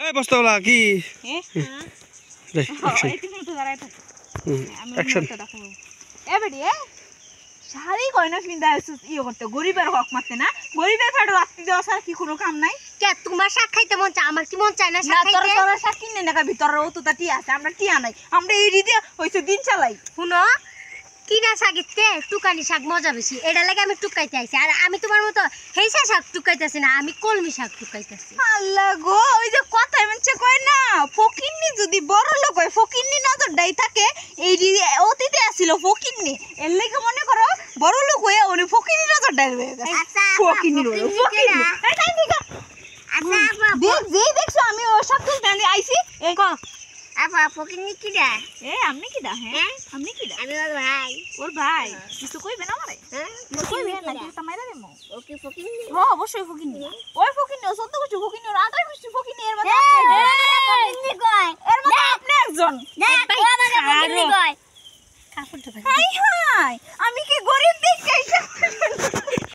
এই বস্তাওয়ালা কি রে অ্যাকশন এই তুমি তো দাঁড়ায় থাকো আমি অ্যাকশন ডাকো এ বেডি শাড়ি কইনা ফিন্দা ইয়ে করতে গরিবের হক মারতে না গরিবের ফেটো রাখতে দেওয়া ছাড়া কি কোনো কাম নাই কে তোমার শাক খাইতে মন চায় আমার কি মন চায় না না শাক তোর খাইতে তোর শাক কিনে না ভিতরে ও তো টি আছে আমরা টিয়া নাই আমরা এই দিয়ে হইছে দিন চালাই শুনো কিনা শাকিতে টুকানি শাক মজা বেশি এটা লাগে আমি টুকাইতে আইছি আর আমি তোমার মতো হেইসা শাক টুকাইতেছি না আমি কলমি শাক টুকাইতেছি আল্লাহ গো ওই যে কথাই মনছে কয় না ফকিন্নি যদি বড় লোক হয় ফকিন্নি নজর দেই থাকে এই অতীতে আসিল ফকিন্নি এর লাগি মনে করো বড় লোক হয়ে উনি ফকিন্নি নজর দেই আচ্ছা ফকিন্নি ফকিন্নি এই তাই ঠিক আচ্ছা আপা দেখ যে দেখছো আমি ও সব তুলতে আইছি এই কো আপা ফকিনি কিডা এ আপনি কি দা হ্যাঁ আপনি কি দা আমি ওর ভাই ওর ভাই কিছু কইবে না আমারে হ্যাঁ কিছু কইবে না কি তামাইরা দেমু ওকে ফকিনি হ্যাঁ অবশ্যই ফকিন্নি ওই ফকিন্নি ও সত্য কিছু ফকিন্নি ওর আদার কিছু ফকিন্নি এর মধ্যে ফকিনি কয় এর মধ্যে আপনি একজন দেখ ও আমাকে ফকিনি কয় কাপড় তো হাই হাই